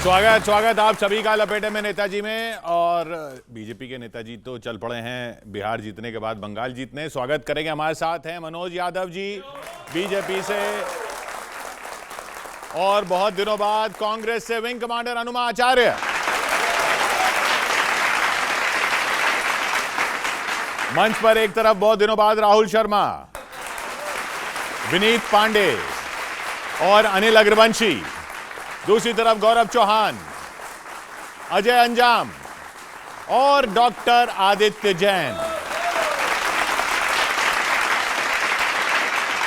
स्वागत स्वागत आप सभी का लपेटे में नेताजी में। और बीजेपी के नेताजी तो चल पड़े हैं बिहार जीतने के बाद बंगाल जीतने। स्वागत करेंगे, हमारे साथ हैं मनोज यादव जी बीजेपी से, और बहुत दिनों बाद कांग्रेस से विंग कमांडर हनुमा आचार्य, मंच पर एक तरफ बहुत दिनों बाद राहुल शर्मा, विनीत पांडे और अनिल अग्रवंशी, दूसरी तरफ गौरव चौहान, अजय अंजाम और डॉक्टर आदित्य जैन।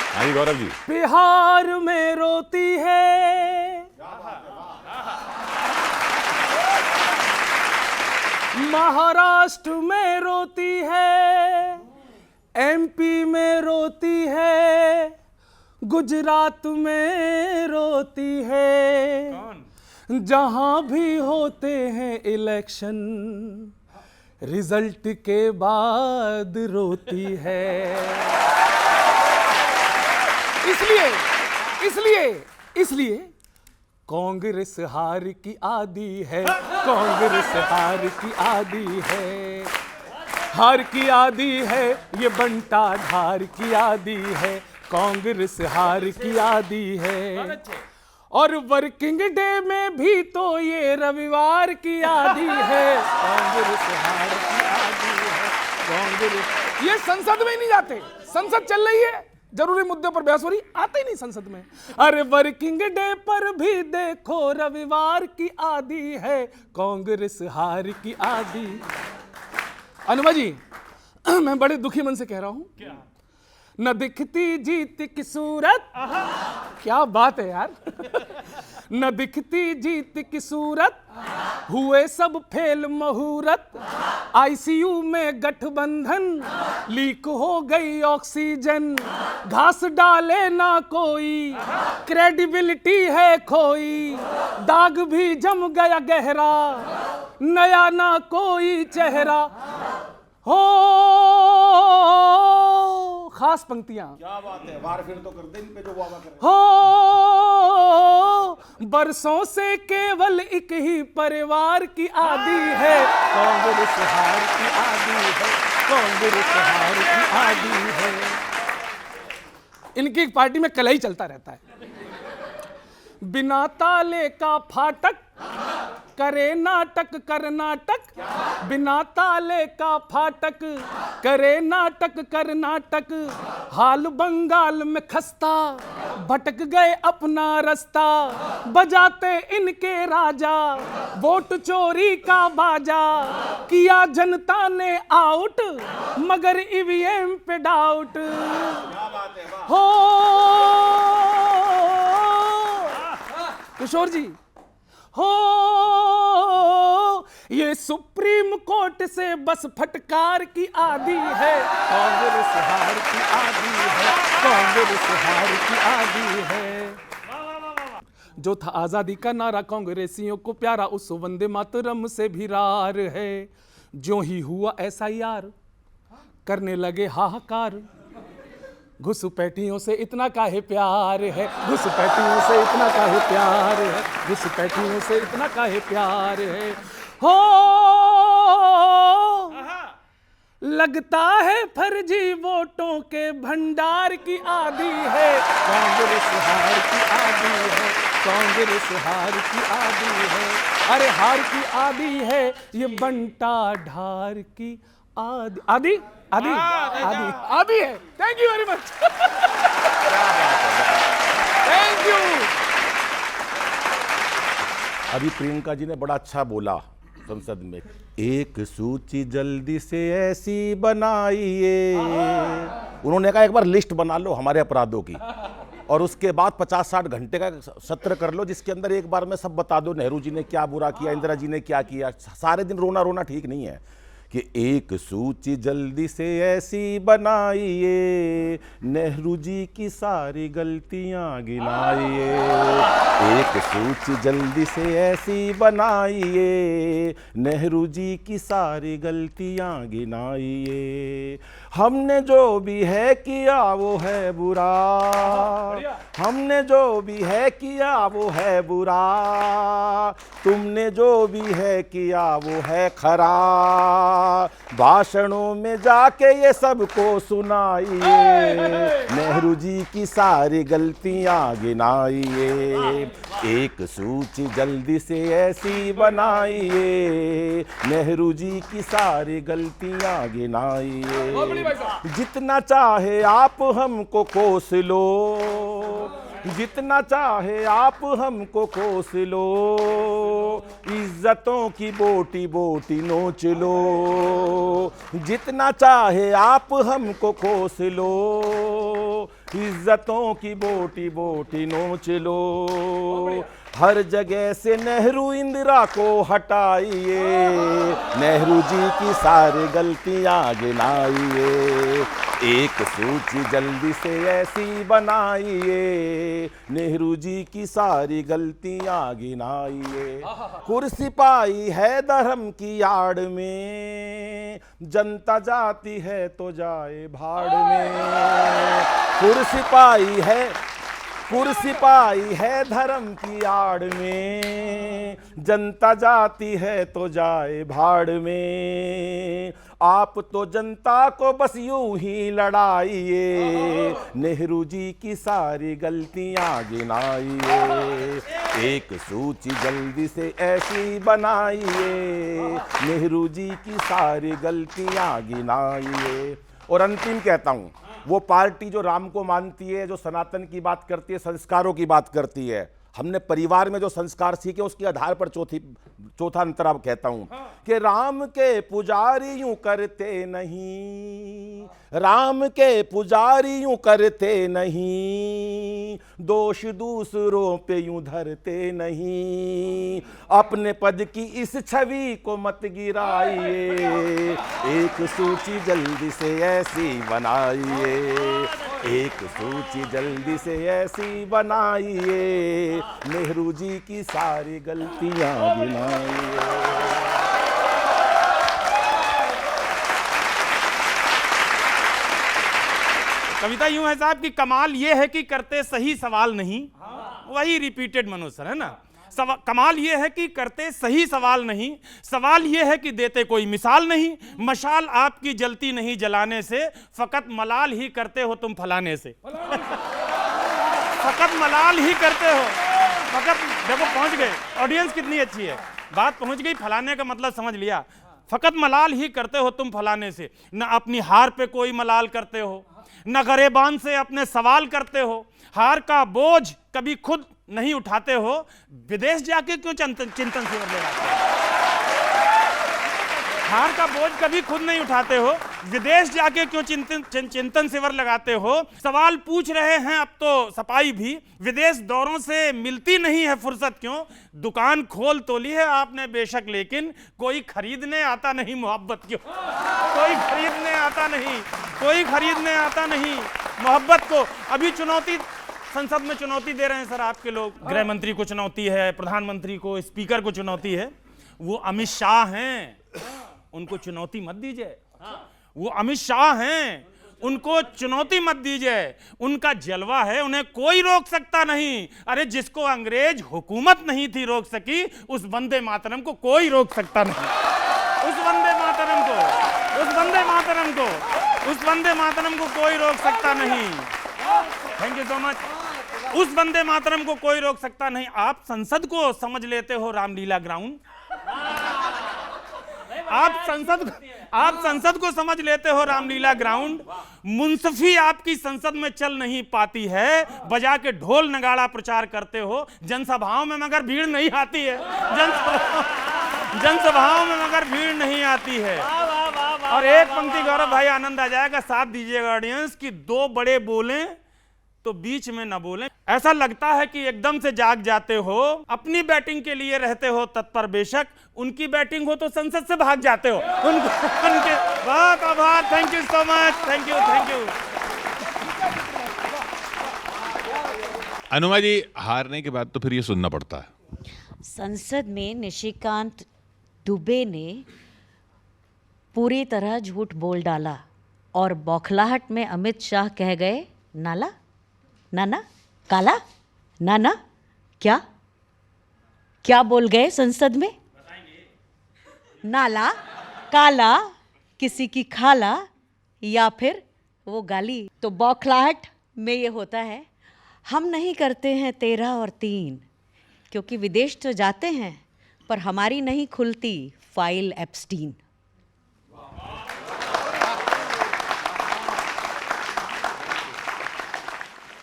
हाँ जी गौरव जी। बिहार में रोती है, महाराष्ट्र में रोती है, एमपी में रोती है, गुजरात में रोती है। जहां भी होते हैं इलेक्शन, रिजल्ट के बाद रोती है। इसलिए कांग्रेस हार की आदी है, कांग्रेस हार की आदी है, हार की आदी है, ये बंटा ढार की आदी है, कांग्रेस हार की आदी है। और वर्किंग डे में भी तो ये रविवार की आदी है, कांग्रेस हार की आदी है, कांग्रेस। ये संसद में नहीं जाते, संसद चल रही है, जरूरी मुद्दे पर बहस हो रही, आते ही नहीं संसद में। अरे वर्किंग डे पर भी देखो रविवार की आदी है, कांग्रेस हार की आदी। अनुमा जी, मैं बड़े दुखी मन से कह रहा हूं, क्या न दिखती जीत की सूरत, क्या बात है यार न दिखती जीत की सूरत, हुए सब फेल मुहूर्त, आईसीयू में गठबंधन, लीक हो गई ऑक्सीजन, घास डाले ना कोई, क्रेडिबिलिटी है खोई, दाग भी जम गया गहरा, नया ना कोई चेहरा हो। खास पंक्तियां, क्या बात है, वार फिर तो कर दे इन पे जो वादा करे। हो बरसों से केवल एक ही परिवार की आदी है, कांग्रेस हार की आदी है, कांग्रेस हार की आदी है। इनकी पार्टी में कलही चलता रहता है। बिना ताले का फाटक करे नाटक कर्नाटक, बिना ताले का फाटक करे नाटक कर्नाटक, हाल बंगाल में खस्ता, भटक गए अपना रास्ता, बजाते इनके राजा, वोट चोरी का बाजा, किया जनता ने आउट, मगर ईवीएम पे डाउट हो। किशोर जी हो, ये सुप्रीम कोर्ट से बस फटकार की आदी है, कांग्रेस हार की आदी है, कांग्रेस हार की आदी है। जो था आजादी का नारा कांग्रेसियों को प्यारा, उस वंदे मातरम से भी रार है। जो ही हुआ ऐसा यार, करने लगे हाहाकार, घुसपैठियों से इतना काहे प्यार है, घुसपैठियों से इतना काहे प्यार है, घुसपैठियों से इतना काहे प्यार है। हो लगता है फर्जी वोटों के भंडार की आदी है, कांग्रेस हार की आदी है, कांग्रेस हार की आदी है। अरे हार की आदी है, ये बंटा ढार की आदि आदि आदि आदि आदि है। Thank you very much, thank you. अभी प्रियंका जी ने बड़ा अच्छा बोला संसद में, एक सूची जल्दी से ऐसी बनाइए। उन्होंने कहा एक बार लिस्ट बना लो हमारे अपराधों की, और उसके बाद 50-60 घंटे का सत्र कर लो, जिसके अंदर एक बार में सब बता दो, नेहरू जी ने क्या बुरा किया, इंदिरा जी ने क्या किया। सारे दिन रोना रोना ठीक नहीं है। कि एक सूची जल्दी से ऐसी बनाइए, नेहरू जी की सारी गलतियां गिनाइए, एक सूची जल्दी से ऐसी बनाइए, नेहरू जी की सारी गलतियां गिनाइए। हमने जो भी है किया वो है बुरा, हमने जो भी है किया वो है बुरा, तुमने जो भी है किया वो है खरा। भाषणों में जाके ये सबको सुनाइए, नेहरू जी की सारी गलतियां गिनाइए। एक सूची जल्दी से ऐसी बनाइए, नेहरू जी की सारी गलतियां गिनाइए। जितना चाहे आप हमको कोस लो, जितना चाहे आप हमको कोस लो, इज्जतों की बोटी बोटी नोच लो। जितना चाहे आप हमको कोस लो, इज्जतों की बोटी बोटी नोच लो। हर जगह से नेहरू इंदिरा को हटाइए, नेहरू जी की सारी गलतियां गिनाइए। एक सूची जल्दी से ऐसी बनाइए, नेहरू जी की सारी गलतियां गिनाइए। कुर्सी पाई है धर्म की आड़ में, जनता जाती है तो जाए भाड़ में। कुर्सी पाई है धर्म की आड़ में, जनता जाती है तो जाए भाड़ में। आप तो जनता को बस यूं ही लड़ाइए, नेहरू जी की सारी गलतियां गिनाइए। एक सूची जल्दी से ऐसी बनाइए, नेहरू जी की सारी गलतियां गिनाइए। और अंतिम कहता हूं, वो पार्टी जो राम को मानती है, जो सनातन की बात करती है, संस्कारों की बात करती है, हमने परिवार में जो संस्कार सीखे उसके आधार पर चौथा अंतरा कहता हूं कि राम के पुजारी यूं करते नहीं, राम के पुजारी यूं करते नहीं, दोष दूसरों पे यूं धरते नहीं। अपने पद की इस छवि को मत गिराइए, एक सूची जल्दी से ऐसी बनाइए। एक सूची जल्दी से ऐसी बनाइए, नेहरू जी की सारी गलतियां गिनाइए। कविता यूं है साहब कि कमाल ये है कि करते सही सवाल नहीं, वही रिपीटेड मनोज सर है ना। कमाल ये है कि करते सही सवाल नहीं, सवाल ये है कि देते कोई मिसाल नहीं। मशाल आपकी जलती नहीं जलाने से, फकत मलाल ही करते हो तुम फलाने से। फकत मलाल ही करते हो, फकत देखो पहुंच गए, ऑडियंस कितनी अच्छी है, बात पहुंच गई। फलाने का मतलब समझ लिया। फकत मलाल ही करते हो तुम फलाने से, न अपनी हार पे कोई मलाल करते हो, न गरेबान से अपने सवाल करते हो। हार का बोझ कभी खुद नहीं उठाते हो, विदेश जाके क्यों चिंतन शिविर ले आते हो। हार का बोझ कभी खुद नहीं उठाते हो, विदेश जाके क्यों चिंतन शिविर लगाते हो। सवाल पूछ रहे हैं अब तो सपाई भी, विदेश दौरों से मिलती नहीं है फुर्सत क्यों। दुकान खोल तो ली है आपने बेशक, लेकिन कोई खरीदने आता नहीं मोहब्बत क्यों। कोई खरीदने आता नहीं, कोई खरीदने आता नहीं मोहब्बत को। अभी चुनौती संसद में चुनौती दे रहे हैं सर आपके लोग, गृह मंत्री को चुनौती है, प्रधानमंत्री को, स्पीकर को चुनौती है। वो अमित शाह हैं, उनको चुनौती मत दीजिए। वो अमित शाह हैं, उनको चुनौती मत दीजिए। उनका जलवा है, उन्हें कोई रोक सकता नहीं। अरे जिसको अंग्रेज हुकूमत नहीं थी रोक सकी, उस वंदे मातरम को कोई रोक सकता नहीं। उस वंदे मातरम को, उस वंदे मातरम को, उस वंदे मातरम को कोई रोक सकता नहीं। Thank you so much. उस वंदे मातरम को कोई रोक सकता नहीं। आप संसद को समझ लेते हो रामलीला ग्राउंड। आप संसद को समझ लेते हो रामलीला ग्राउंड। मुंसफी आपकी संसद में चल नहीं पाती है, बजा के ढोल नगाड़ा प्रचार करते हो। जनसभाओं में मगर भीड़ नहीं आती है, जनसभाओं में मगर भीड़ नहीं आती है। और एक पंक्ति गौरव भाई आनंद आ जाएगा, साथ दीजिएगा ऑडियंस, कि दो बड़े बोलें तो बीच में न बोलें। ऐसा लगता है कि एकदम से जाग जाते हो, अपनी बैटिंग के लिए रहते हो तत्पर, बेशक उनकी बैटिंग हो तो संसद से भाग जाते हो। उनके बहुत आभार, thank you so much, thank you, thank you. Anuma ji, हारने के बाद तो फिर ये सुनना पड़ता है। संसद में निशिकांत दुबे ने पूरी तरह झूठ बोल डाला और बौखलाहट में अमित शाह कह गए नाला, नाना, काला, नाना। क्या क्या बोल गए संसद में? नाला, काला, किसी की खाला, या फिर वो गाली। तो बौखलाहट में ये होता है, हम नहीं करते हैं 13 और 3, क्योंकि विदेश तो जाते हैं पर हमारी नहीं खुलती फाइल एप्स्टीन।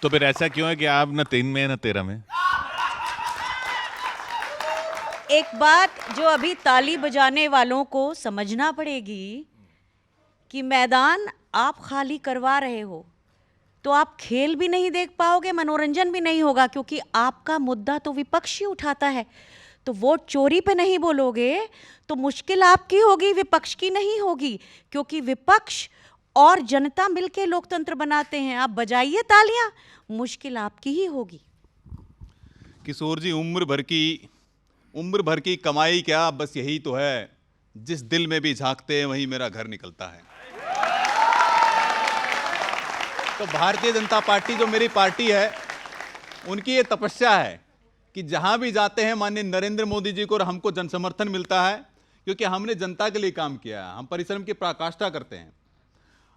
तो फिर ऐसा क्यों है कि आप न 3 में न 13 में? एक बात जो अभी ताली बजाने वालों को समझना पड़ेगी कि मैदान आप खाली करवा रहे हो तो आप खेल भी नहीं देख पाओगे, मनोरंजन भी नहीं होगा, क्योंकि आपका मुद्दा तो विपक्ष ही उठाता है। तो वोट चोरी पे नहीं बोलोगे तो मुश्किल आपकी होगी, विपक्ष की नहीं होगी, क्योंकि विपक्ष और जनता मिलके लोकतंत्र बनाते हैं। आप बजाइए तालियां, मुश्किल आपकी ही होगी। किशोर जी, उम्र भर की कमाई क्या, बस यही तो है, जिस दिल में भी झांकते हैं वहीं मेरा घर निकलता है। तो भारतीय जनता पार्टी जो मेरी पार्टी है, उनकी ये तपस्या है कि जहां भी जाते हैं माननीय नरेंद्र मोदी जी को और हमको जनसमर्थन मिलता है, क्योंकि हमने जनता के लिए काम किया है। हम परिश्रम की पराकाष्ठा करते हैं,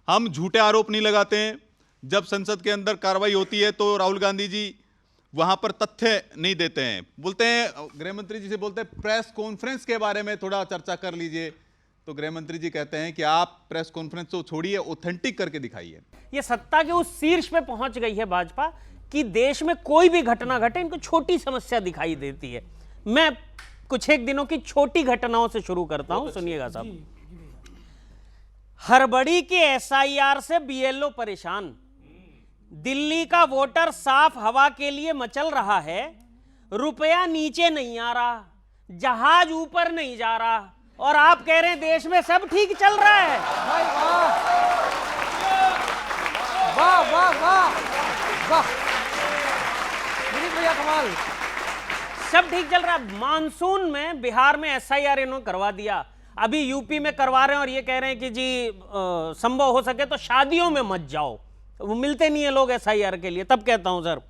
हम झूठे आरोप नहीं लगाते हैं। जब संसद के अंदर कार्रवाई होती है तो राहुल गांधी जी वहां पर तथ्य नहीं देते हैं, बोलते हैं, गृह मंत्री जी से बोलते हैं प्रेस कॉन्फ्रेंस के बारे में थोड़ा चर्चा कर लीजिए। तो गृह मंत्री जी कहते हैं कि आप प्रेस कॉन्फ्रेंस तो छोड़िए, ऑथेंटिक करके दिखाइए। ये सत्ता के उस शीर्ष पे पहुंच गई है भाजपा कि देश में कोई भी घटना घटे, इनको छोटी समस्या दिखाई देती है। मैं कुछ एक दिनों की छोटी घटनाओं से शुरू करता हूं, सुनिएगा साहब। हड़बड़ी के एसआईआर से बीएलओ परेशान, दिल्ली का वोटर साफ हवा के लिए मचल रहा है, रुपया नीचे नहीं आ रहा, जहाज ऊपर नहीं जा रहा, और आप कह रहे हैं देश में सब ठीक चल रहा है। वाह वाह वाह वाह, दिलीप भैया कमाल। सब ठीक चल रहा है। मानसून में बिहार में एसआईआर इन्होंने करवा दिया, अभी यूपी में करवा रहे हैं, और ये कह रहे हैं कि जी संभव हो सके तो शादियों में मत जाओ, वो मिलते नहीं है लोग एसआईआर के लिए। तब कहता हूं सर,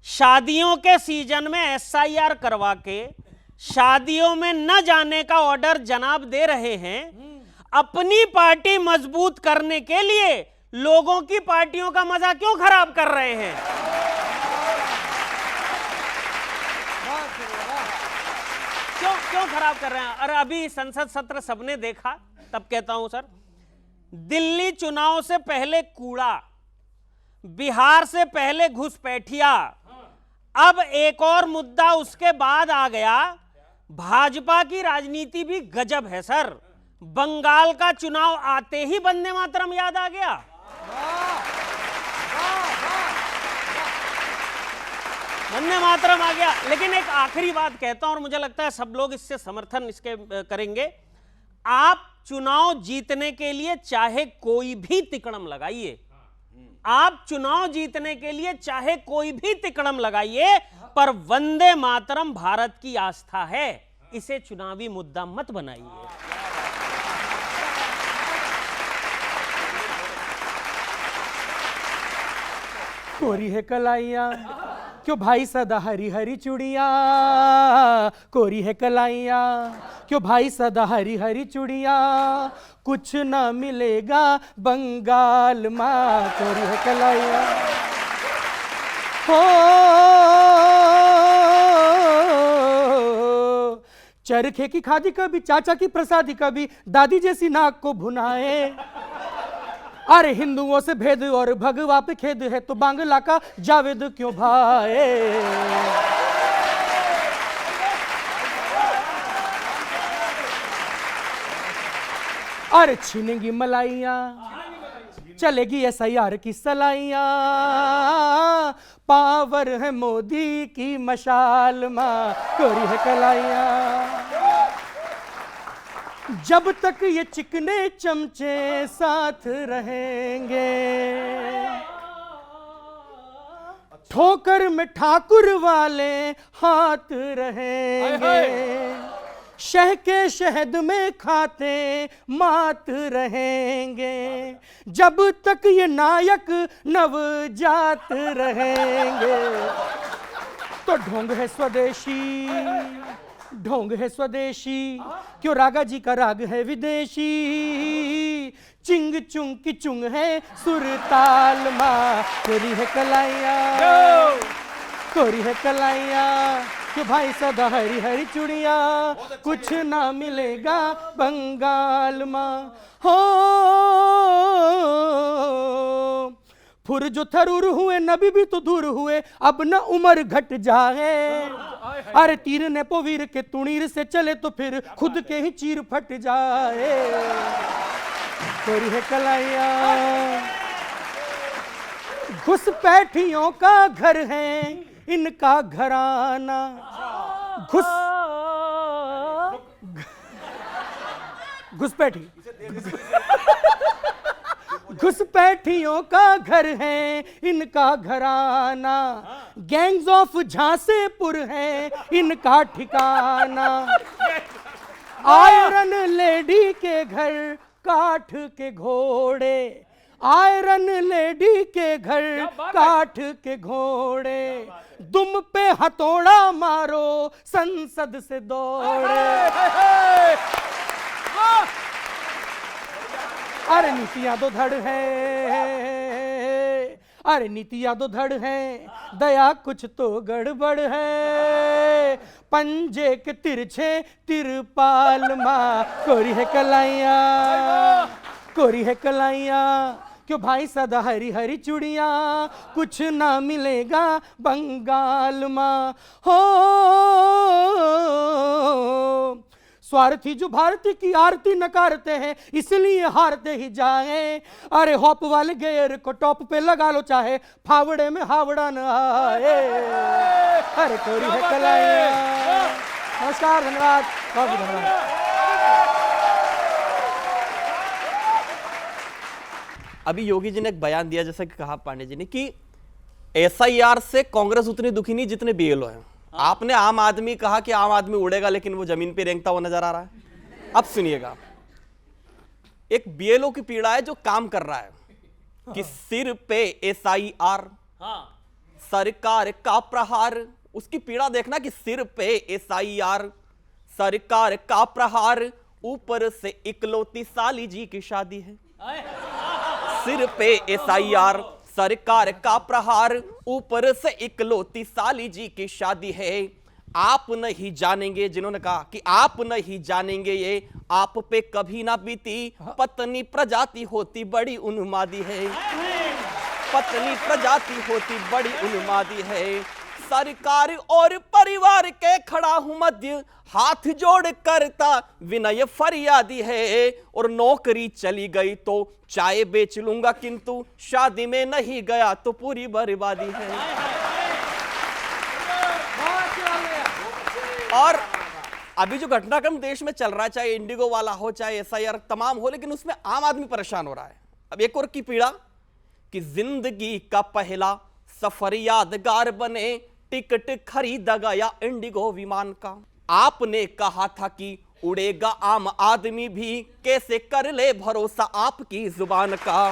शादियों के सीजन में एसआईआर करवा के शादियों में न जाने का ऑर्डर जनाब दे रहे हैं, अपनी पार्टी मजबूत करने के लिए लोगों की पार्टियों का मजा क्यों खराब कर रहे हैं? क्यों खराब कर रहे हैं? अरे अभी संसद सत्र सबने देखा, तब कहता हूं सर, दिल्ली चुनाव से पहले कूड़ा, बिहार से पहले घुसपैठिया, अब एक और मुद्दा उसके बाद आ गया। भाजपा की राजनीति भी गजब है सर, बंगाल का चुनाव आते ही वंदे मातरम याद आ गया। वंदे मातरम आ गया। लेकिन एक आखिरी बात कहता हूं, और मुझे लगता है सब लोग इससे समर्थन इसके करेंगे। आप चुनाव जीतने के लिए चाहे कोई भी तिकड़म लगाइए, आप चुनाव जीतने के लिए चाहे कोई भी तिकड़म लगाइए, पर वंदे मातरम भारत की आस्था है, इसे चुनावी मुद्दा मत बनाइए। कोरी है कलाइयाँ क्यों भाई सदा हरी हरी चूड़ियाँ, कोरी है कलाइयाँ क्यों भाई सदा हरी हरी चूड़ियाँ, कुछ ना मिलेगा बंगाल माँ, कोरी है कलाइयाँ। हो चरखे की खादी कभी चाचा की प्रसादी, कभी दादी जैसी नाक को भुनाए। अरे हिंदुओं से भेद और भगवा पे खेद है, तो बांग्ला का जावेद क्यों भाए। अरे छीनेंगी मलाइयाँ, चलेगी एसआईआर की सलाइयाँ, पावर है मोदी की मशाल माँ, कोरी है कलाइयाँ। जब तक ये चिकने चमचे साथ रहेंगे, ठोकर में ठाकुर वाले हाथ रहेंगे, शह के शहद में खाते मात रहेंगे, जब तक ये नायक नवजात रहेंगे। तो ढोंग है स्वदेशी, ढोंग है स्वदेशी, क्यों रागा जी का राग है विदेशी, चिंग चुंग की चुंग है सुरताल माँ, कोरी है कलाइया, कोरी है कलाइया, क्यों भाई सदा हरी हरी चुड़िया, कुछ ना मिलेगा बंगाल माँ। हो फुर जो थरूर हुए नबी भी तो दूर हुए, अब न उम्र घट जाए, अरे तीर ने पोवीर के तुणीर से चले तो फिर खुद के ही चीर फट जाए। कोरी है कलाइया, घुसपैठियों का घर है इनका घराना, घुसपैठी घुसपैठियों का घर है इनका घराना, गैंग्स ऑफ झांसेपुर है इनका ठिकाना, आयरन लेडी के घर काठ के घोड़े, आयरन लेडी के घर काठ के घोड़े, दुम पे हथौड़ा मारो संसद से दौड़े। अरे नीतियां तो धड़ है, अरे नीतियां तो धड़ है, दया कुछ तो गड़बड़ है, पंजे के तिरछे तिरपाल माँ, कोरी है कलाइया, कोरी है कलाइया, क्यों भाई सदा हरी हरी चूड़िया, कुछ ना मिलेगा बंगाल माँ। हो स्वार्थी जो भारती की आरती नकारते हैं इसलिए हारते ही जाएं, अरे हॉप वाले गेयर को टॉप पे लगा लो चाहे फावड़े में हावड़ा न आए। अरे कोरी है कलाइया। नमस्कार, धन्यवाद, बहुत बहुत धन्यवाद। अभी योगी जी ने एक बयान दिया, जैसा कि कहा पांडे जी ने, कि एसआईआर से कांग्रेस उतनी दुखी नहीं जितने बीएलओ हैं। आपने आम आदमी कहा कि आम आदमी उड़ेगा, लेकिन वो जमीन पे रेंगता हुआ नजर आ रहा है। अब सुनिएगा, एक बीएलओ की पीड़ा है जो काम कर रहा है कि सिर पे एसआईआर, सरकार का प्रहार। उसकी पीड़ा देखना कि सिर पे एसआईआर, सरकार का प्रहार, ऊपर से इकलौती साली जी की शादी है। सिर पे एसआईआर, सरकार का प्रहार, ऊपर से इकलौती साली जी की शादी है। आप नहीं जानेंगे, जिन्होंने कहा कि आप नहीं जानेंगे ये आप पे कभी ना बीती, पत्नी प्रजाति होती बड़ी उन्मादी है, पत्नी प्रजाति होती बड़ी उन्मादी है। सरकार और परिवार के खड़ा हूं मध्य, हाथ जोड़ करता विनय फरियादी है। और नौकरी चली गई तो चाय बेच लूंगा, किंतु शादी में नहीं गया तो पूरी बर्बादी है। और अभी जो घटनाक्रम देश में चल रहा है, चाहे इंडिगो वाला हो, चाहे एसआईआर तमाम हो, लेकिन उसमें आम आदमी परेशान हो रहा है। अब एक और की पीड़ा कि जिंदगी का पहला सफर यादगार बने, टिकट खरीदा गया इंडिगो विमान का। आपने कहा था कि उड़ेगा आम आदमी भी, कैसे कर ले भरोसा आपकी जुबान का,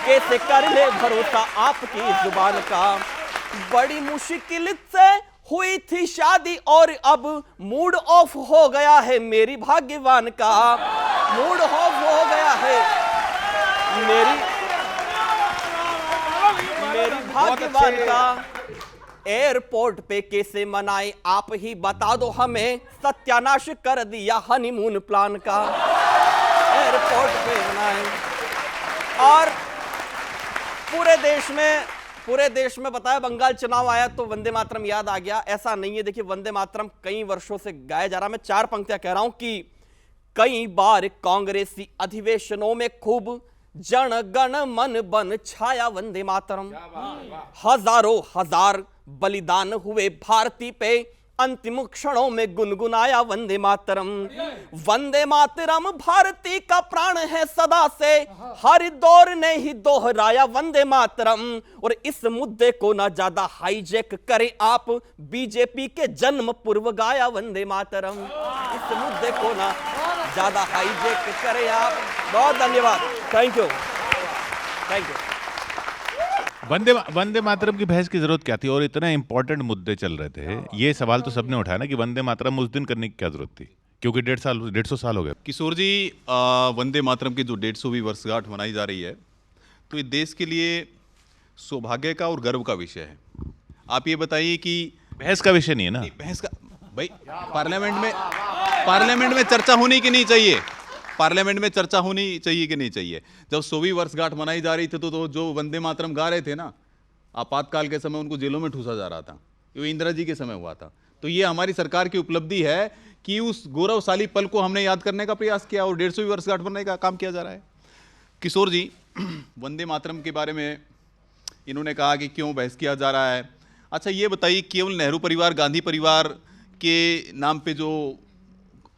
कैसे कर ले भरोसा आपकी जुबान का। बड़ी मुश्किल से हुई थी शादी और अब मूड ऑफ हो गया है मेरी भाग्यवान का, मूड ऑफ हो गया है मेरी भाग्यवान का। एयरपोर्ट पे कैसे मनाए आप ही बता दो हमें, सत्यानाश कर दिया हनीमून प्लान का, एयरपोर्ट पे मनाए। और पूरे देश में बताया, बंगाल चुनाव आया तो वंदे मातरम याद आ गया। ऐसा नहीं है, देखिए वंदे मातरम कई वर्षों से गाया जा रहा। मैं 4 पंक्तियां कह रहा हूं कि कई बार कांग्रेसी अधिवेशनों में खूब जन गण मन बन छाया वंदे मातरम। हजारों हजार बलिदान हुए भारती पे, अंतिम क्षणों में गुनगुनाया वंदे मातरम। वंदे मातरम भारती का प्राण है सदा से, हर दौर ने ही दोहराया वंदे मातरम। और इस मुद्दे को ना ज्यादा हाईजैक करें आप, बीजेपी के जन्म पूर्व गाया वंदे मातरम। इस मुद्दे को ना ज्यादा हाईजैक करें आप। बहुत धन्यवाद, thank you, thank you. Vande Mataram की बहस की जरूरत क्या थी? और इतने इंपॉर्टेंट मुद्दे चल रहे थे, ये सवाल तो सबने उठाया ना कि वंदे मातरम उस दिन करने की क्या जरूरत थी, क्योंकि 150 साल हो गए। किशोर जी, वंदे मातरम की जो 150वीं वर्षगांठ मनाई जा रही है, तो ये देश के लिए सौभाग्य का और गर्व का विषय है। आप ये बताइए कि बहस का विषय नहीं है ना, बहस का भाई, पार्लियामेंट में चर्चा होनी कि नहीं चाहिए? पार्लियामेंट में चर्चा होनी चाहिए कि नहीं चाहिए? जब 100वीं वर्षगांठ मनाई जा रही थी तो जो वंदे मातरम गा रहे थे ना, आपातकाल के समय उनको जेलों में ठूसा जा रहा था, ये इंदिरा जी के समय हुआ था। तो ये हमारी सरकार की उपलब्धि है कि उस गौरवशाली पल को हमने याद करने का प्रयास किया और 150वीं वर्षगांठ मनाने का काम किया जा रहा है। किशोर जी, वंदे मातरम के बारे में इन्होंने कहा कि क्यों बहस किया जा रहा है। अच्छा ये बताइए, केवल नेहरू परिवार, गांधी परिवार के नाम पे जो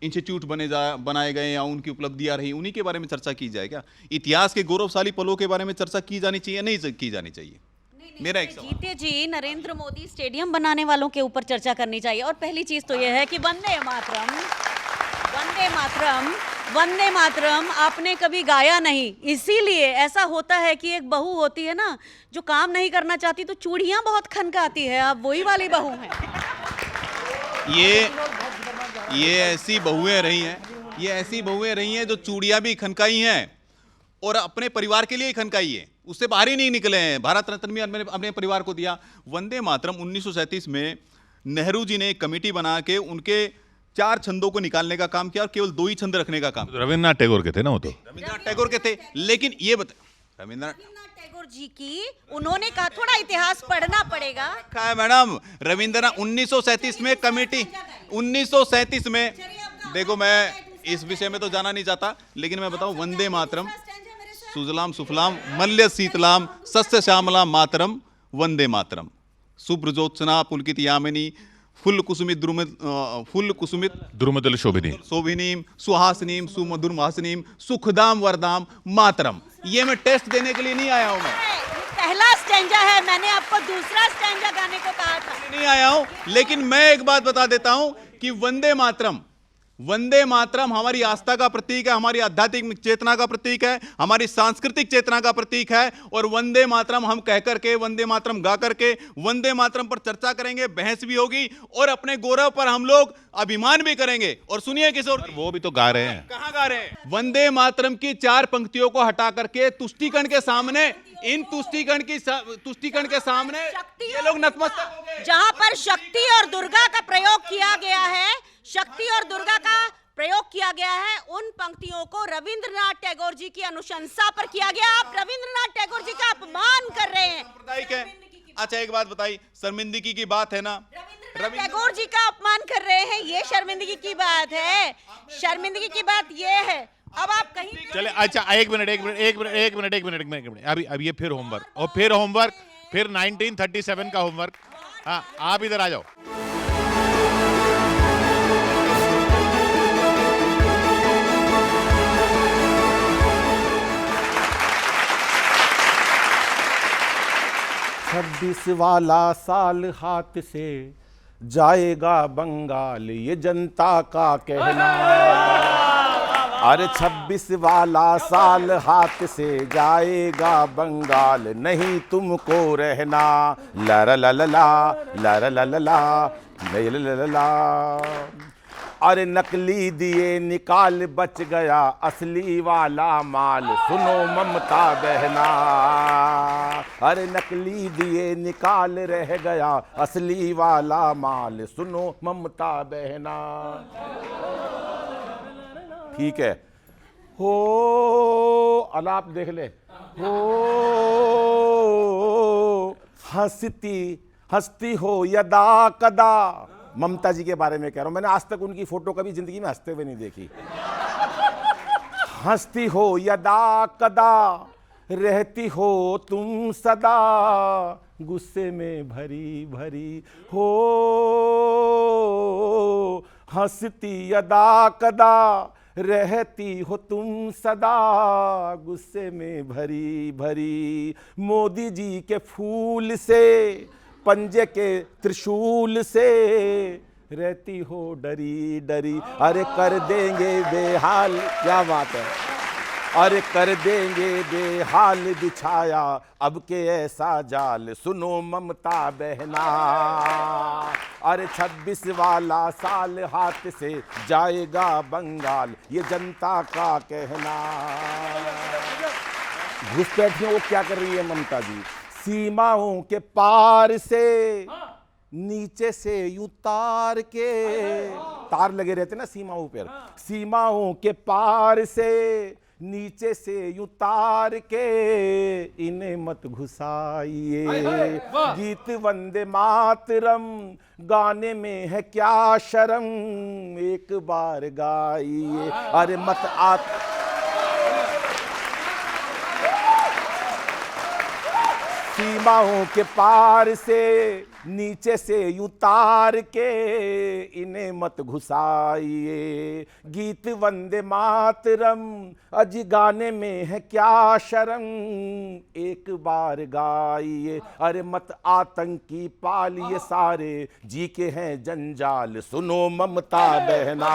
इंस्टीट्यूट बनाए गए या उनकी उपलब्धियां रही, उन्हीं के बारे में चर्चा की जाए क्या? इतिहास के गौरवशाली पलों के बारे में चर्चा की जानी चाहिए, नहीं की जानी चाहिए? मेरा एक सवाल। जीते जी नरेंद्र मोदी स्टेडियम बनाने वालों के ऊपर चर्चा करनी चाहिए। और पहली चीज तो यह है कि वंदे मातरम, वंदे मातरम, वंदे मातरम आपने कभी गाया नहीं। इसीलिए ऐसा होता है कि एक बहू होती है ना जो काम नहीं करना चाहती तो चूड़ियां बहुत खनकाती है। आप वही वाली बहू हैं। ये ऐसी बहुएं रही हैं, ये ऐसी बहुएं रही हैं जो चूड़ियां भी खनकाई हैं और अपने परिवार के लिए ही खनकाई है, उससे बाहर ही नहीं निकले हैं। भारत रत्न भी अपने परिवार को दिया। वंदे मातरम 1937 में नेहरू जी ने एक कमेटी बना के उनके 4 छंदों को निकालने का काम किया और केवल 2 ही छंद रखने का काम। रविन्द्रनाथ टैगोर के थे ना वो तो, रविन्द्रनाथ टैगोर के थे। लेकिन ये रविन्द्रनाथ टैगोर जी की उन्होंने कहा थोड़ा इतिहास पढ़ना पड़ेगा। कहा है मैडम, रविन्द्रनाथ 1937 में कमेटी, 1937 में, देखो मैं इस विषय में तो जाना नहीं चाहता, लेकिन मैं बताऊं, वंदे मातरम, सुजलाम सुफलाम मल्य शीतलाम सस्य श्यामलाम मातरम वंदे मातरम, शुभ्रजोत्सना पुलकित यामिनी फुल कुसुमित द्रुमदल शोभिनीम सुहासिनीम सुमधुरमासिनीम सुखदाम वरदाम मातरम। ये मैं टेस्ट देने के लिए नहीं आया हूं। मैं पहला स्टैंजा है, मैंने आपको दूसरा स्टैंजा गाने को कहा था। नहीं आया हूं, लेकिन मैं एक बात बता देता हूं कि वंदे मातरम, वंदे मातरम हमारी आस्था का प्रतीक है, हमारी आध्यात्मिक चेतना का प्रतीक है, हमारी सांस्कृतिक चेतना का प्रतीक है। और वंदे मातरम हम कह करके, वंदे मातरम गा करके, वंदे मातरम पर चर्चा करेंगे, बहस भी होगी और अपने गौरव पर हम लोग अभिमान भी करेंगे। और सुनिए किशोर, वो भी तो गा रहे हैं। कहां गा रहे हैं? वंदे मातरम की 4 पंक्तियों को हटा करके तुष्टिकण के सामने, इन तुष्टिकण के सामने ये लोग नतमस्तक हो गए। जहां पर शक्ति और दुर्गा का प्रयोग किया गया है, शक्ति और दुर्गा का प्रयोग किया गया है, उन पंक्तियों को रविंद्रनाथ टैगोर जी की अनुशंसा पर किया गया। आप रविंद्रनाथ टैगोर जी का अपमान कर रहे हैं। सांप्रदायिक है। अच्छा एक बात बताइए, शर्मिंदगी की बात है ना, रविंद्रनाथ टैगोर जी का अपमान कर रहे हैं, ये शर्मिंदगी की बात है। शर्मिंदगी की बात ये है। अब आप कहीं चले, अच्छा एक मिनट, अभी ये फिर होमवर्क, और फिर होमवर्क, फिर 1937 का होमवर्क। हाँ, आप इधर आ जाओ। छब्बीस वाला साल हाथ से जाएगा बंगाल, ये जनता का कहना। अरे 26 वाला साल हाथ से जाएगा बंगाल, नहीं तुमको रहना। ला ला ला ला ला ला ला ला ला ला। अरे नकली दिए निकाल बच गया असली वाला माल, सुनो ममता बहना। अरे नकली दिए निकाल रह गया असली वाला माल, सुनो ममता बहना। ठीक है, हो अलाप देख ले, हो हंसती हो यदा कदा। ममता जी के बारे में कह रहा हूं, मैंने आज तक उनकी फोटो कभी जिंदगी में हंसते हुए नहीं देखी। हंसती हो यदा कदा, रहती हो तुम सदा, गुस्से में भरी भरी हो। हंसती अदा कदा रहती हो तुम सदा, गुस्से में भरी भरी मोदी जी के फूल से, पंजे के त्रिशूल से रहती हो डरी डरी। अरे कर देंगे बेहाल, क्या बात है, अरे कर देंगे बेहाल बिछाया अब के ऐसा जाल, सुनो ममता बहना। अरे 26 वाला साल हाथ से जाएगा बंगाल, ये जनता का कहना। घुसपैठियों को क्या कर रही है ममता जी, सीमाओं के पार से नीचे से यूं तार के, तार लगे रहते ना सीमाओं पर, सीमाओं के पार से नीचे से यूं तार के इन्हें मत घुसाइए। गीत वंदे मातरम गाने में है क्या शर्म, एक बार गाइए। अरे मत आ सीमाओं के पार से नीचे से यूं तार के इन्हें मत घुसाइए। गीत वंदे मातरम अज गाने में है क्या शर्म, एक बार गाइए। अरे मत आतंकी पालिए सारे जी के हैं जंजाल, सुनो ममता बहना।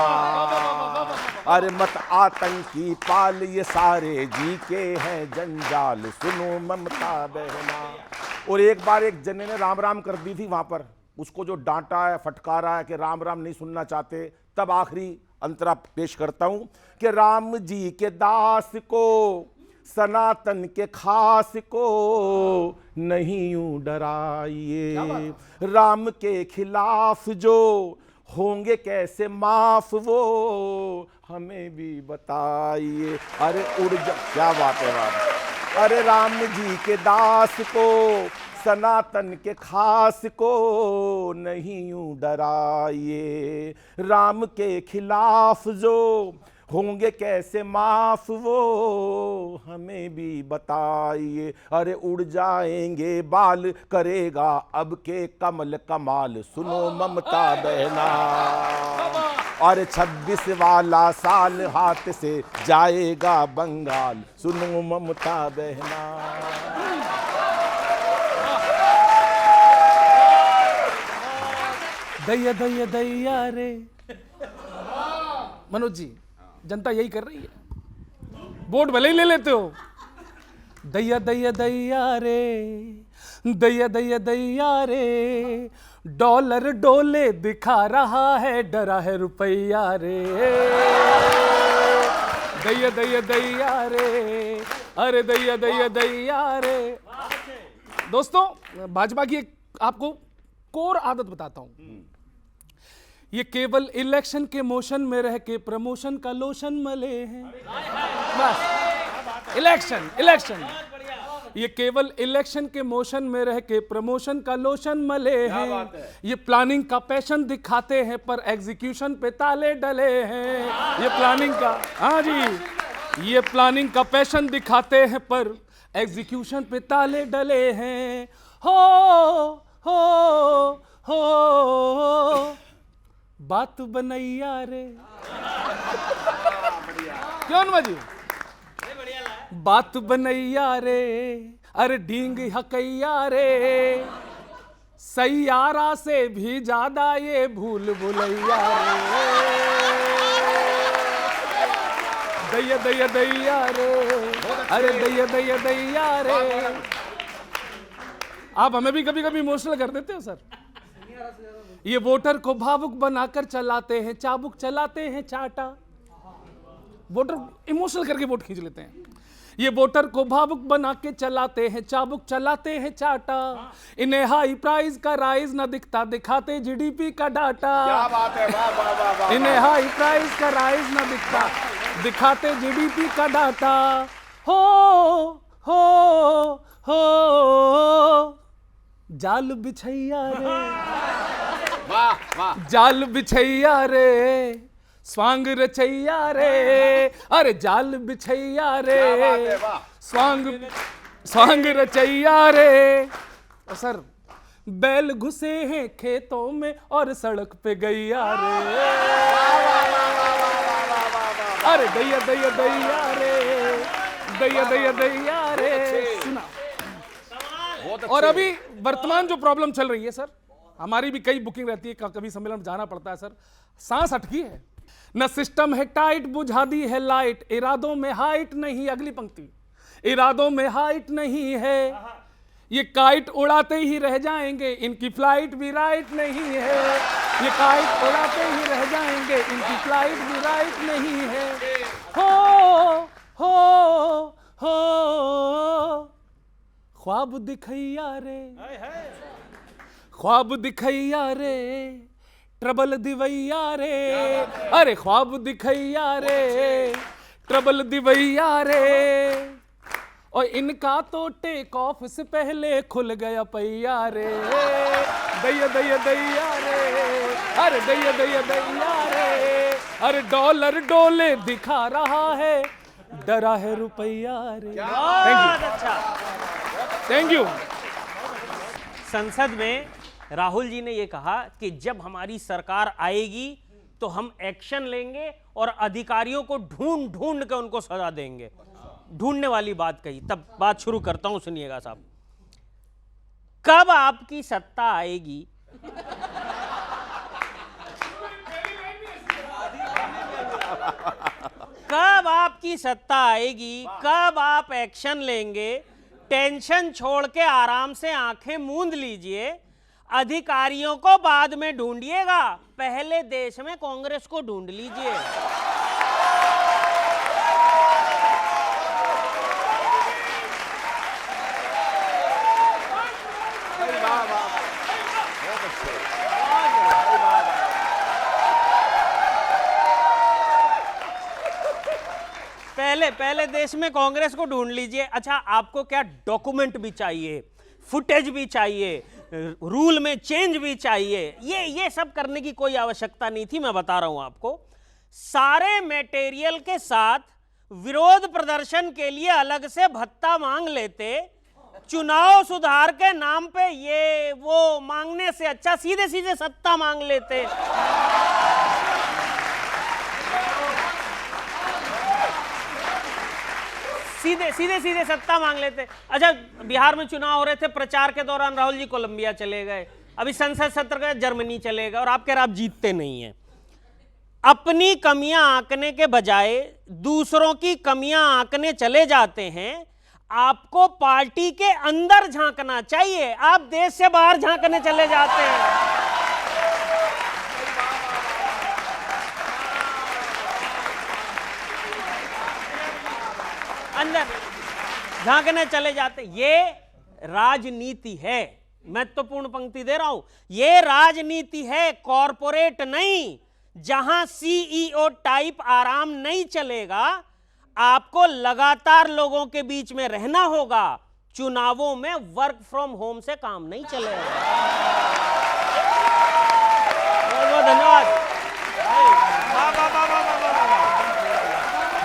अरे मत आतंकी पालिए सारे जी के हैं जंजाल, सुनो ममता बहना। और एक बार एक जने ने राम राम कर दी थी वहां पर, उसको जो डांटा है फटकारा है कि राम राम नहीं सुनना चाहते, तब आखिरी अंतरा पेश करता हूं कि राम जी के दास को सनातन के खास को नहीं यूं डराइए। राम के खिलाफ जो होंगे कैसे माफ वो हमें भी बताइए। अरे उड़ जा, क्या बात है बात। अरे राम जी के दास को सनातन के खास को नहीं यूं डराइए। राम के खिलाफ जो होंगे कैसे माफ वो हमें भी बताइए। अरे उड़ जाएंगे बाल करेगा अब के कमल कमाल, सुनो ममता बहना। और 26 वाला साल हाथ से जाएगा बंगाल, सुनो ममता बहना। दैया दैया दैया रे। मनोज जी, जनता यही कर रही है, वोट भले ही ले लेते हो। दैया दैया दैया रे, दैया दैया दैया रे, डॉलर डोले दिखा रहा है, डरा है रुपया रे। दैया दैया दैया रे, अरे दैया दैया दैया रे। दोस्तों, भाजपा की एक आपको कोर आदत बताता हूं, ये केवल इलेक्शन के मोशन में रह के प्रमोशन का लोशन मले हैं। बस इलेक्शन इलेक्शन, ये केवल इलेक्शन के मोशन में रह के प्रमोशन का लोशन मले हैं। ये प्लानिंग का पैशन दिखाते हैं पर एग्जीक्यूशन पे ताले डले हैं। ये प्लानिंग का, हाँ जी, ये प्लानिंग का पैशन दिखाते हैं पर एग्जीक्यूशन पे ताले डले हैं। हो बात बनैया रे, क्यों जी, बात बनैया रे, अरे ढींग हकैया रे, सैयारा से भी ज्यादा ये भूल भुलैया रे। दैया दैया दैया रे, अरे दैया दैया दैया रे। आप हमें भी कभी कभी इमोशनल कर देते हो सर। ये वोटर को भावुक बनाकर चलाते हैं चाबुक, चलाते हैं चाटा। वोटर इमोशनल करके वोट खींच लेते हैं। ये वोटर को भावुक बना के चलाते हैं चाबुक, चलाते हैं चाटा। इन्हें हाई प्राइस का राइज ना दिखता, दिखाते जीडीपी का डाटा। क्या बात है, वाह वाह वाह वाह। इन्हें हाई प्राइस का राइज ना दिखता, दिखाते जीडीपी का डाटा। हो जाल बिछैया रे, वाह वाह। जाल बिछैया रे, स्वांग रचैया रे, अरे जाल बिछैया रे, स्वांग रचैया रे। और सर, बैल घुसे हैं खेतों में और सड़क पे गैया रे। अरे दैया दैया दैया रे, दैया दैया दैया रे। सुना। और अभी वर्तमान जो प्रॉब्लम चल रही है सर, हमारी भी कई बुकिंग रहती है, कभी सम्मेलन में जाना पड़ता है सर, सांस अटकी है। न सिस्टम है टाइट, बुझा दी है लाइट, इरादों में हाइट नहीं, अगली पंक्ति, इरादों में हाइट नहीं है, ये काइट उड़ाते ही रह जाएंगे, इनकी फ्लाइट भी राइट नहीं है, ये काइट उड़ाते ही रह जाएंगे, इनकी फ्लाइट भी राइट नहीं है। हो ख्वाब दिखैया रे, ख्वाब दिखैया रे, ट्रबल दिवैया रे, अरे ख्वाब दिखैया रे, ट्रबल दिवैया रे, और इनका तो टेक ऑफ से पहले खुल गया पैया रे, दैया दैया दैया रे, अरे दैया दैया दैया रे, अरे डॉलर डोले दिखा रहा है, डरा है रुपया रे। बहुत अच्छा। Thank you. संसद में राहुल जी ने यह कहा कि जब हमारी सरकार आएगी तो हम एक्शन लेंगे और अधिकारियों को ढूंढ ढूंढ के उनको सजा देंगे। ढूंढने वाली बात कही, तब बात शुरू करता हूं, सुनिएगा साहब। कब आपकी सत्ता आएगी, कब आपकी सत्ता आएगी, कब आप एक्शन लेंगे, टेंशन छोड़ के आराम से आंखें मूंद लीजिए, अधिकारियों को बाद में ढूंढिएगा, पहले देश में कांग्रेस को ढूंढ लीजिए। पहले देश में कांग्रेस को ढूंढ लीजिए। अच्छा, आपको क्या डॉक्यूमेंट भी चाहिए, फुटेज भी चाहिए, रूल में चेंज भी चाहिए, ये सब करने की कोई आवश्यकता नहीं थी। मैं बता रहा हूं आपको, सारे मटेरियल के साथ विरोध प्रदर्शन के लिए अलग से भत्ता मांग लेते, चुनाव सुधार के नाम पे ये वो मांगने से अच्छा सीधे सीधे सत्ता मांग लेते। सीधे सत्ता मांग लेते। अच्छा, बिहार में चुनाव हो रहे थे, प्रचार के दौरान राहुल जी कोलंबिया चले गए, अभी संसद सत्र गए जर्मनी चले गए, और आप कह रहे आप जीतते नहीं हैं। अपनी कमियां आंकने के बजाय दूसरों की कमियां आंकने चले जाते हैं। आपको पार्टी के अंदर झांकना चाहिए, आप देश से बाहर झांकने चले जाते हैं। अंदर झांकने चले जाते। ये राजनीति है, महत्वपूर्ण पंक्ति दे रहा हूं, ये राजनीति है, कॉरपोरेट नहीं। जहां सीईओ टाइप आराम नहीं चलेगा, आपको लगातार लोगों के बीच में रहना होगा। चुनावों में वर्क फ्रॉम होम से काम नहीं चलेगा। बहुत बहुत धन्यवाद,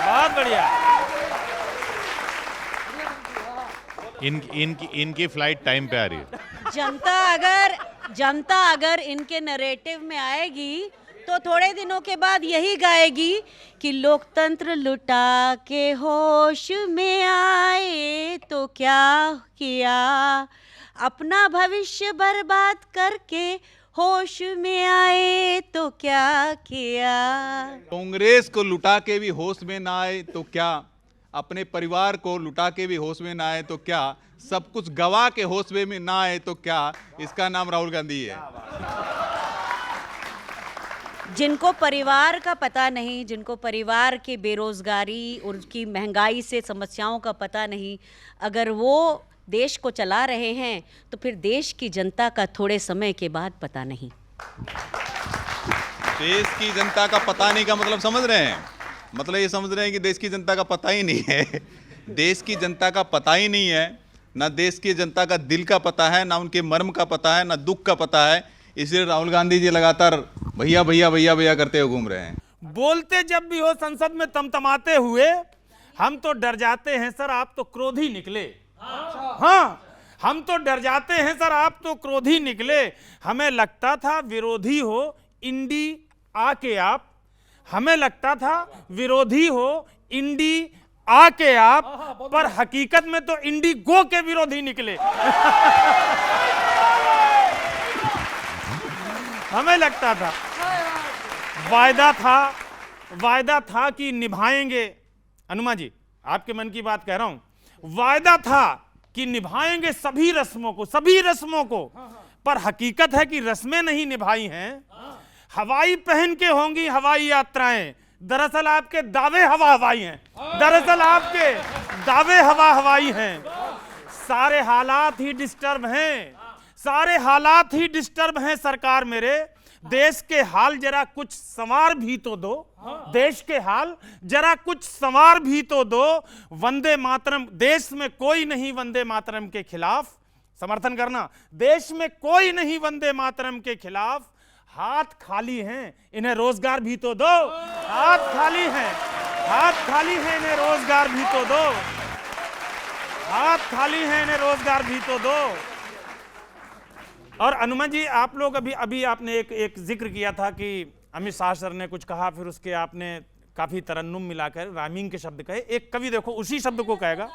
बहुत बढ़िया। इनकी फ्लाइट टाइम पे आ रही है। जनता अगर इनके नैरेटिव में आएगी तो थोड़े दिनों के बाद यही गाएगी कि लोकतंत्र लुटा के होश में आए तो क्या किया, अपना भविष्य बर्बाद करके होश में आए तो क्या किया। कांग्रेस को लुटा के भी होश में ना आए तो क्या, अपने परिवार को लुटा के भी होश में ना आए तो क्या, सब कुछ गवा के होश में ना आए तो क्या, इसका नाम राहुल गांधी है। जिनको परिवार का पता नहीं, जिनको परिवार की बेरोजगारी और उसकी महंगाई से समस्याओं का पता नहीं, अगर वो देश को चला रहे हैं तो फिर देश की जनता का थोड़े समय के बाद पता नहीं। देश की जनता का पता नहीं का मतलब समझ रहे हैं? मतलब ये समझ रहे हैं कि देश की जनता का पता ही नहीं है। देश की जनता का पता ही नहीं है, ना देश की जनता का दिल का पता है, ना उनके मर्म का पता है, ना दुख का पता है। इसलिए राहुल गांधी जी लगातार भैया भैया भैया भैया करते हुए घूम रहे हैं। बोलते जब भी हो संसद में तमतमाते हुए, हम तो डर जाते हैं सर, आप तो क्रोधी निकले। हाँ, हम तो डर जाते हैं सर, आप तो क्रोधी निकले। हमें लगता था विरोधी हो, इंडी आके आप हमें लगता था विरोधी हो इंडी आके आप, पर हकीकत में तो इंडिगो के विरोधी निकले। हमें लगता था, वायदा था कि निभाएंगे। अनुमा जी, आपके मन की बात कह रहा हूं, वायदा था कि निभाएंगे सभी रस्मों को, पर हकीकत है कि रस्में नहीं निभाई हैं। हवाई पहन के होंगी हवाई यात्राएं, दरअसल आपके दावे हवा हवाई हैं। दरअसल आपके दावे हवा हवाई हैं। सारे हालात ही डिस्टर्ब हैं सरकार मेरे। देश के हाल जरा कुछ संवार भी तो दो। देश के हाल जरा कुछ संवार भी तो दो। वंदे मातरम, देश में कोई नहीं वंदे मातरम के खिलाफ। समर्थन करना, देश में कोई नहीं वंदे मातरम के खिलाफ। हाथ खाली हैं, इन्हें रोजगार भी तो दो। हाथ खाली हैं, इन्हें रोजगार भी तो दो। हाथ खाली हैं, इन्हें रोजगार भी तो दो। और अनुमा जी, आप लोग अभी आपने एक जिक्र किया था कि अमित शाह सर ने कुछ कहा, फिर उसके आपने काफी तरन्नुम मिलाकर राइमिंग के शब्द कहे। एक कवि देखो उसी शब्द को कहेगा।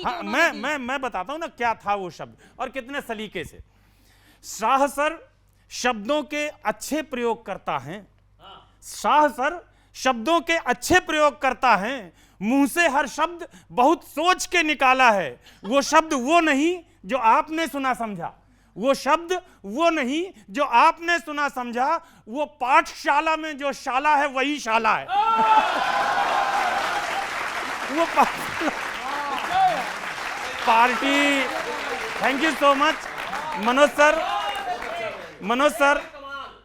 हाँ, मैं बताता हूं ना क्या था वो शब्द और कितने सलीके से। शाह सर शब्दों के अच्छे प्रयोग करता है। शाह सर शब्दों के अच्छे प्रयोग करता है। मुंह से हर शब्द बहुत सोच के निकाला है। वो शब्द वो नहीं जो आपने सुना समझा। वो शब्द वो नहीं जो आपने सुना समझा। वो पाठशाला में जो शाला है वही शाला है। वो party. Thank you so much Manoj sir.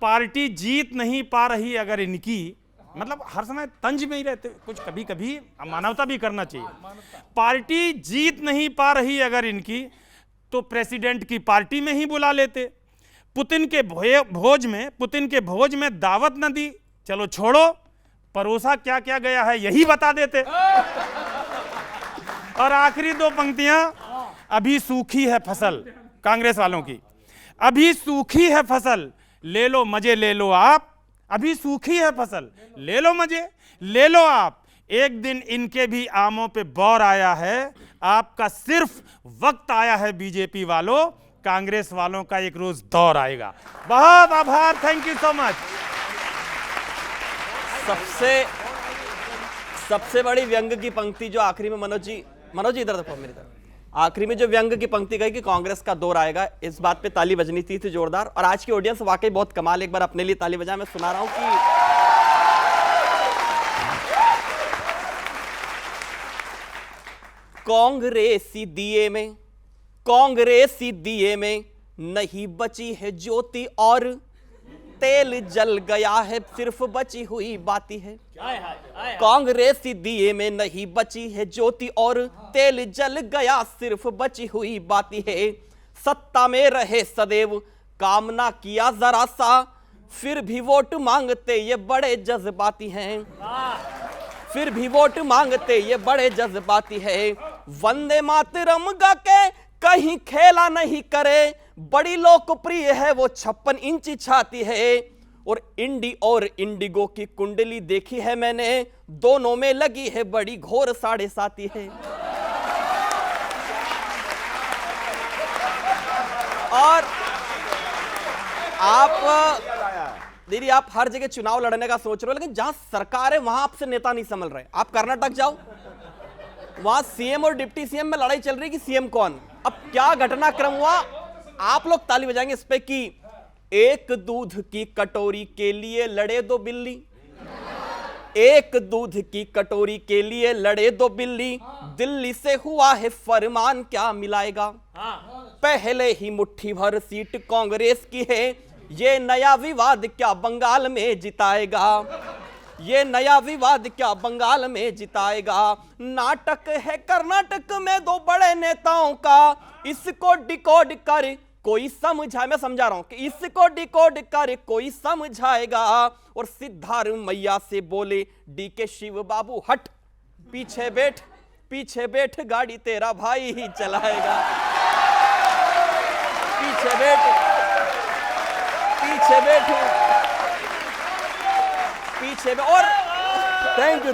Party जीत नहीं पा रही अगर इनकी, मतलब हर समय तंज में ही रहते, कुछ कभी कभी मानवता भी करना चाहिए। पार्टी जीत नहीं पा रही अगर इनकी, तो प्रेसिडेंट की पार्टी में ही बुला लेते। पुतिन के भोज में दावत न दी, चलो छोड़ो, परोसा क्या क्या गया है यही बता देते। और आखिरी दो पंक्तियां, अभी सूखी है फसल, कांग्रेस वालों की। अभी सूखी है फसल, ले लो मजे ले लो आप। अभी सूखी है फसल, ले लो मजे ले लो आप। एक दिन इनके भी आमों पे बौर आया है। आपका सिर्फ वक्त आया है बीजेपी वालों, कांग्रेस वालों का एक रोज दौर आएगा। बहुत आभार, थैंक यू सो मच। सबसे बड़ी व्यंग की पंक्ति जो आखिरी में मनोज जी इधर देखो मेरी तरफ, आखिरी में जो व्यंग की पंक्ति गई कि कांग्रेस का दौर आएगा, इस बात पे ताली बजनी थी जोरदार। और आज की ऑडियंस वाकई बहुत कमाल, एक बार अपने लिए ताली बजा। मैं सुना रहा हूं कि कांग्रेसी दिए में नहीं बची है ज्योति और तेल जल गया है, सिर्फ बची हुई बाती है। कांग्रेसी दिए में नहीं बची है ज्योति और तेल जल गया, सिर्फ बची हुई बाती है। सत्ता में रहे सदैव, काम ना किया जरा सा, फिर भी वोट मांगते ये बड़े जज्बाती हैं। फिर भी वोट मांगते ये बड़े जज्बाती है। वंदे मातरम गा के कहीं खेला नहीं करे, बड़ी लोकप्रिय है वो 56 इंची छाती है। और इंडिगो की कुंडली देखी है मैंने, दोनों में लगी है बड़ी घोर 7.5 है। और दीदी आप हर जगह चुनाव लड़ने का सोच रहे हो, लेकिन जहां सरकार है वहां आपसे नेता नहीं संभल रहे। आप कर्नाटक जाओ, वहां सीएम और डिप्टी सीएम में लड़ाई चल रही कि सीएम कौन। अब क्या घटनाक्रम हुआ, आप लोग ताली बजाएंगे इस पे कि एक दूध की कटोरी के लिए लड़े दो बिल्ली। एक दूध की कटोरी के लिए लड़े दो बिल्ली, दिल्ली से हुआ है फरमान क्या मिलाएगा। पहले ही मुट्ठी भर सीट कांग्रेस की है, ये नया विवाद क्या बंगाल में जिताएगा। ये नया विवाद क्या बंगाल में जिताएगा। नाटक है कर्नाटक में दो बड़े नेताओं का, इसको डिकोड कर कोई समझाए। मैं समझा रहा हूं कि इसको डिकोड कर कोई समझाएगा। और सिद्धार्थ मैया से बोले डीके शिव बाबू हट, पीछे बैठ गाड़ी तेरा भाई ही चलाएगा। पीछे विषय में। और थैंक यू।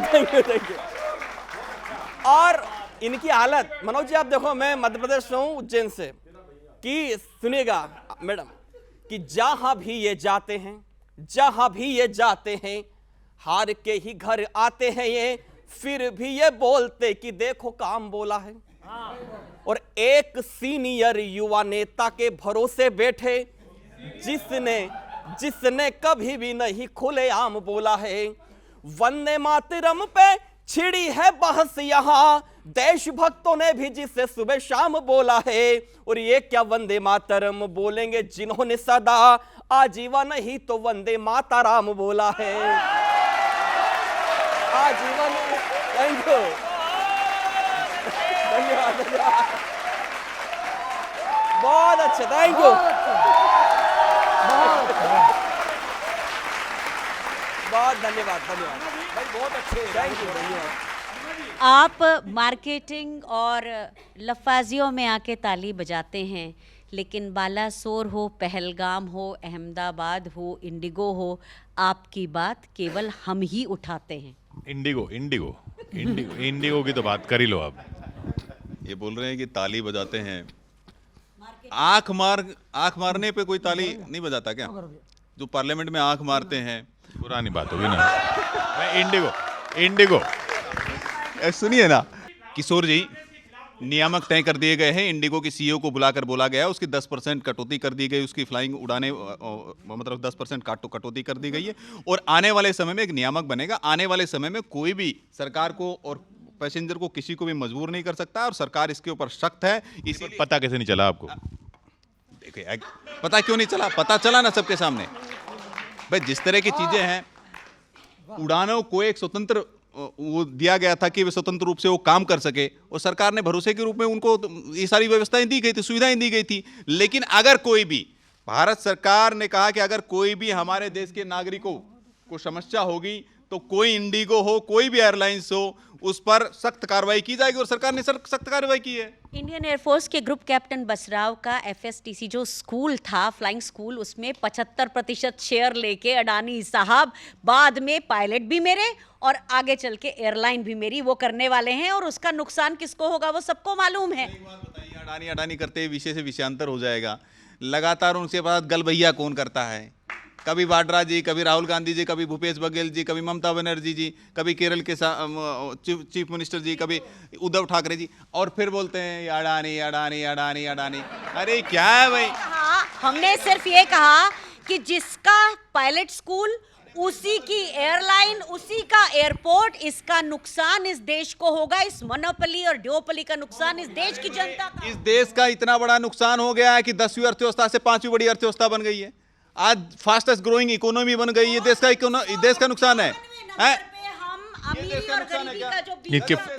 और इनकी हालत, मनोज जी आप देखो, मैं मध्य प्रदेश से हूं, उज्जैन से, कि सुनिएगा मैडम, कि जहां भी ये जाते हैं हार के ही घर आते हैं ये, फिर भी ये बोलते कि देखो काम बोला है। और एक सीनियर युवा नेता के भरोसे बैठे, जिसने कभी भी नहीं खुलेआम बोला है। वंदे मातरम पे छिड़ी है बहस यहाँ, देशभक्तों ने भी जिसे सुबह शाम बोला है। और ये क्या वंदे मातरम बोलेंगे जिन्होंने सदा आजीवन ही तो वंदे माताराम बोला है। आजीवन। थैंक यू, धन्यवाद। बहुत अच्छे, थैंक यू। बहुत धन्यवाद भाई, बहुत अच्छे, थैंक यू, धन्यवाद। आप मार्केटिंग और लफाजियों में आके ताली बजाते हैं, लेकिन बालासोर हो, पहलगाम हो, अहमदाबाद हो, इंडिगो हो, आपकी बात केवल हम ही उठाते हैं। इंडिगो की तो बात कर ही लो आप। ये बोल रहे हैं कि ताली बजाते हैं, आंख मारने पे कोई ताली नहीं बजाता क्या? जो पार्लियामेंट में आंख मारते हैं, पुरानी बात होगी ना। मैं इंडिगो सुनिए ना, किशोर जी, नियामक तय कर दिए गए हैं। इंडिगो की सीईओ को बुलाकर बोला गया, उसकी 10% कटौती कर दी गई, उसकी फ्लाइंग उड़ाने मतलब 10% कटौती कर दी गई है। और आने वाले समय में एक नियामक बनेगा। आने वाले समय में कोई भी सरकार को और पैसेंजर को किसी को भी मजबूर नहीं कर सकता, और सरकार इसके ऊपर सख्त है। इसलिए पता कैसे नहीं चला आपको? देखिए, पता क्यों नहीं चला? पता चला ना सबके सामने भाई। जिस तरह की चीजें हैं, उड़ानों को एक स्वतंत्र वो दिया गया था कि वे स्वतंत्र रूप से वो काम कर सके, और सरकार ने भरोसे के रूप में उनको ये सारी व्यवस्थाएं दी गई थी, सुविधाएं दी गई थी। लेकिन अगर कोई भी, भारत सरकार ने कहा कि अगर कोई भी हमारे देश के नागरिकों को समस्या होगी तो कोई इंडिगो हो, कोई भी एयरलाइंस हो, उस पर सख्त कार्रवाई की जाएगी, और सरकार ने सख्त कार्रवाई की है। इंडियन एयरफोर्स के ग्रुप कैप्टन बसराव का FSTC जो स्कूल था, फ्लाइंग स्कूल, उसमें 75% शेयर लेके अडानी साहब बाद में पायलट भी मेरे और आगे चल के एयरलाइन भी मेरी वो करने वाले हैं, और उसका नुकसान किसको होगा वो सबको मालूम है। एक बात बताइए, अडानी करते विषय से विषयांतर हो जाएगा। लगातार उनके पास गलबैया कौन करता है? कभी वाड्रा जी, कभी राहुल गांधी जी, कभी भूपेश बघेल जी, कभी ममता बनर्जी जी, कभी केरल के चीफ मिनिस्टर जी, कभी उद्धव ठाकरे जी, और फिर बोलते हैं अडानी अडानी अडानी अडानी। अरे क्या है भाई? हाँ, हमने सिर्फ ये कहा कि जिसका पायलट स्कूल, उसी की एयरलाइन, उसी का एयरपोर्ट, इसका नुकसान इस देश को होगा। इस मोनोपोली और ड्यूओपोली का नुकसान इस देश की जनता का। इस देश का इतना बड़ा नुकसान हो गया है कि 10वीं अर्थव्यवस्था से 5वीं बड़ी अर्थव्यवस्था बन गई है। आज फास्टेस्ट ग्रोइंग इकोनॉमी बन गई है। देश का नुकसान है।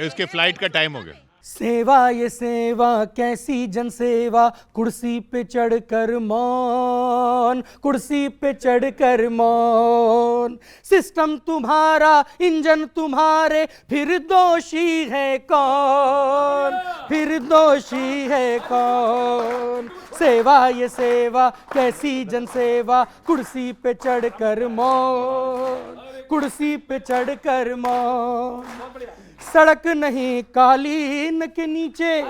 इसके फ्लाइट का टाइम हो गया। सेवा ये सेवा कैसी जनसेवा, कुर्सी पे चढ़कर मौन, कुर्सी पे चढ़कर मौन। सिस्टम तुम्हारा, इंजन तुम्हारे, फिर दोषी है कौन, फिर दोषी है कौन। सेवा ये सेवा कैसी जनसेवा, कुर्सी पे चढ़कर मौन, कुर्सी पे चढ़कर मौन। सड़क नहीं कालीन के नीचे,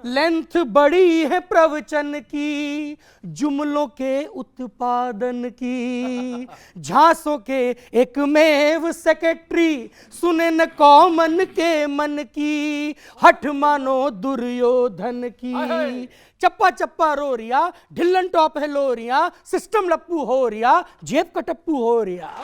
लेंथ बड़ी है प्रवचन की, जुमलों के उत्पादन की। झांसों के एकमेव सेक्रेटरी, सुने न कौमन के मन की, हठ मानो दुर्योधन की। चप्पा चप्पा रो रिया, ढिल्लन टॉप है लोरिया, सिस्टम लप्पू हो रिया, जेब का टप्पू हो रिया।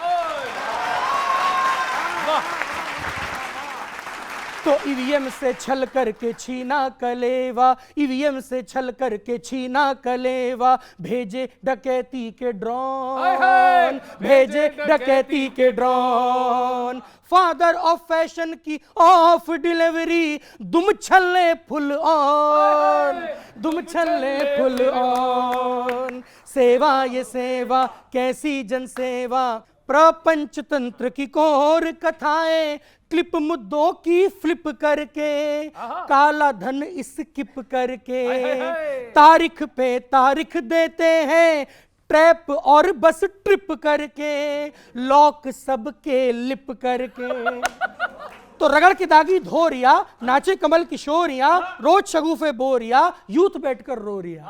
तो ईवीएम से छल करके छीना कलेवा, ईवीएम से छल करके छीना कलेवा, भेजे डकैती के ड्रोन, भेजे डकैती के ड्रोन। फादर ऑफ फैशन की ऑफ डिलीवरी, दुम छल्ले फुल ऑन, दुम छल्ले फुल ऑन। सेवा ये सेवा कैसी जनसेवा, प्रपंच तंत्र की कोर कथाएं, क्लिप मुद्दों की फ्लिप करके, काला धन स्किप करके, तारीख पे तारीख देते हैं, ट्रैप और बस ट्रिप करके, लॉक सबके लिप करके। तो रगड़ के दागी धोरिया, नाचे कमल किशोरिया, रोज शगुफे बोरिया, यूथ बैठकर रो रिया।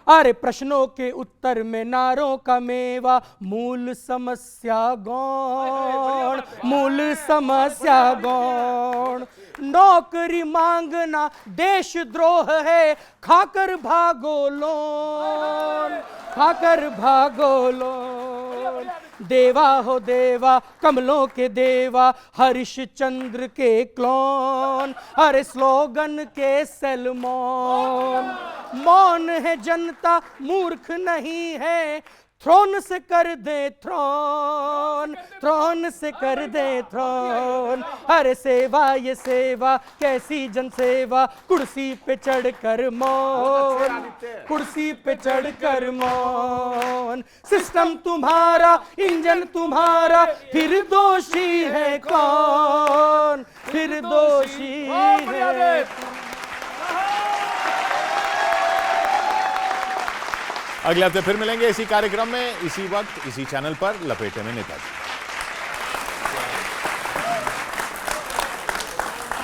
अरे प्रश्नों के उत्तर में नारों का मेवा, मूल समस्या गौण, मूल समस्या गौण। नौकरी मांगना देशद्रोह है, खाकर भागो लोन, खाकर भागो लोन। देवा हो देवा, कमलों के देवा, हरिश्चंद्र के क्लोन, अरे स्लोगन के सलमान। मौन है जनता, मूर्ख नहीं है, थ्रोन से कर दे थ्रोन, थ्रोन से कर दे थ्रोन। अरे सेवा ये सेवा, कैसी जनसेवा, कुर्सी पे चढ़कर मौन, कुर्सी पे चढ़कर मौन। सिस्टम तुम्हारा, इंजन तुम्हारा, फिर दोषी है कौन, फिर दोषी है। अगले हफ्ते फिर मिलेंगे इसी कार्यक्रम में, इसी वक्त, इसी चैनल पर, लपेटे में नेताजी।